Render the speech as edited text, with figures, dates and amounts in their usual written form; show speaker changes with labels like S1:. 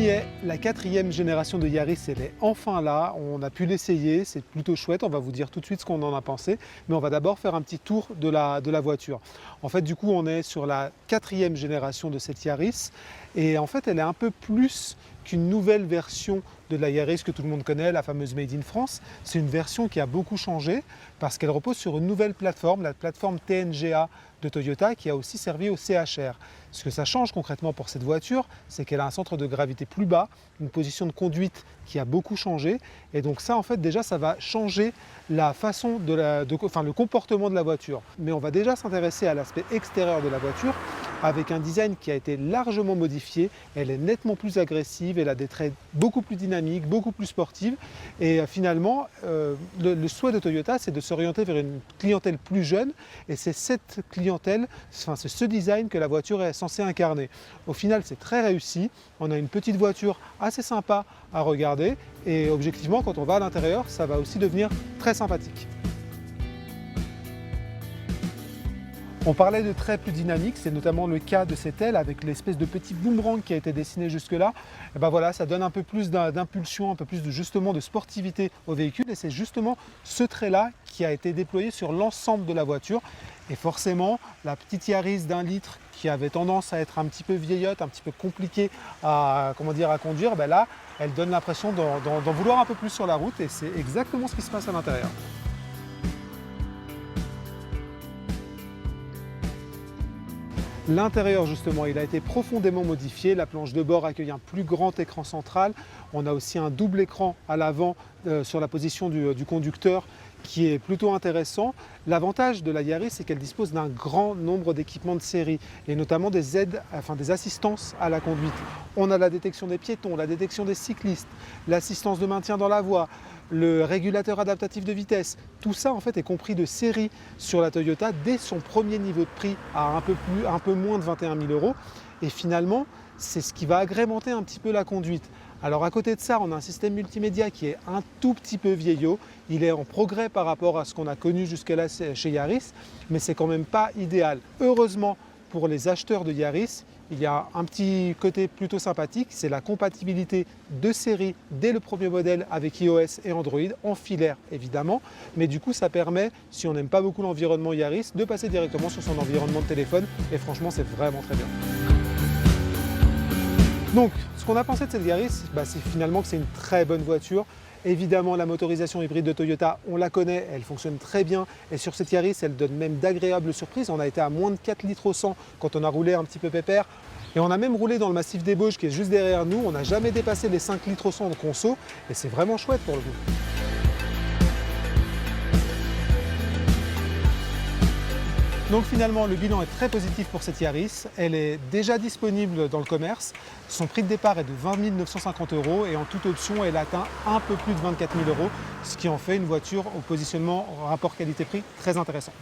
S1: est, la 4e génération de Yaris, elle est enfin là. On a pu l'essayer, c'est plutôt chouette. On va vous dire tout de suite ce qu'on en a pensé. Mais on va d'abord faire un petit tour de la voiture. En fait, du coup, on est sur la 4e génération de cette Yaris. Et en fait, elle est un peu plus qu'une nouvelle version de la Yaris que tout le monde connaît, la fameuse Made in France. C'est une version qui a beaucoup changé parce qu'elle repose sur une nouvelle plateforme, la plateforme TNGA de Toyota, qui a aussi servi au CHR. Ce que ça change concrètement pour cette voiture, c'est qu'elle a un centre de gravité plus bas, une position de conduite qui a beaucoup changé. Et donc ça, en fait, déjà, ça va changer la façon le comportement de la voiture. Mais on va déjà s'intéresser à l'aspect extérieur de la voiture avec un design qui a été largement modifié. Elle est nettement plus agressive, elle a des traits beaucoup plus dynamiques, beaucoup plus sportives. Et finalement, le souhait de Toyota, c'est de s'orienter vers une clientèle plus jeune. Et c'est cette clientèle, c'est ce design que la voiture est censée incarner. Au final, c'est très réussi. On a une petite voiture assez sympa à regarder. Et objectivement, quand on va à l'intérieur, ça va aussi devenir très sympathique. On parlait de traits plus dynamiques, c'est notamment le cas de cette aile avec l'espèce de petit boomerang qui a été dessiné jusque-là. Et ben voilà, ça donne un peu plus d'impulsion, un peu plus de sportivité au véhicule. Et c'est justement ce trait-là qui a été déployé sur l'ensemble de la voiture. Et forcément, la petite Yaris d'1 litre qui avait tendance à être un petit peu vieillotte, un petit peu compliquée à conduire, ben là, elle donne l'impression d'en vouloir un peu plus sur la route. Et c'est exactement ce qui se passe à l'intérieur. L'intérieur justement, il a été profondément modifié. La planche de bord accueille un plus grand écran central. On a aussi un double écran à l'avant sur la position du conducteur qui est plutôt intéressant. L'avantage de la Yaris, c'est qu'elle dispose d'un grand nombre d'équipements de série et notamment des aides, des assistances à la conduite. On a la détection des piétons, la détection des cyclistes, l'assistance de maintien dans la voie, le régulateur adaptatif de vitesse. Tout ça en fait est compris de série sur la Toyota dès son premier niveau de prix à un peu moins de 21 000 €. Et finalement, c'est ce qui va agrémenter un petit peu la conduite. Alors à côté de ça, on a un système multimédia qui est un tout petit peu vieillot. Il est en progrès par rapport à ce qu'on a connu jusque-là chez Yaris, mais c'est quand même pas idéal. Heureusement pour les acheteurs de Yaris, il y a un petit côté plutôt sympathique, c'est la compatibilité de série dès le premier modèle avec iOS et Android, en filaire évidemment, mais du coup ça permet, si on n'aime pas beaucoup l'environnement Yaris, de passer directement sur son environnement de téléphone et franchement c'est vraiment très bien. Donc, ce qu'on a pensé de cette Yaris, c'est finalement que c'est une très bonne voiture. Évidemment, la motorisation hybride de Toyota, on la connaît, elle fonctionne très bien. Et sur cette Yaris, elle donne même d'agréables surprises. On a été à moins de 4 litres au 100 quand on a roulé un petit peu pépère. Et on a même roulé dans le massif des Bauges qui est juste derrière nous. On n'a jamais dépassé les 5 litres au 100 de conso. Et c'est vraiment chouette pour le coup. Donc finalement, le bilan est très positif pour cette Yaris. Elle est déjà disponible dans le commerce. Son prix de départ est de 20 950 € et en toute option, elle atteint un peu plus de 24 000 €, ce qui en fait une voiture au positionnement rapport qualité-prix très intéressant.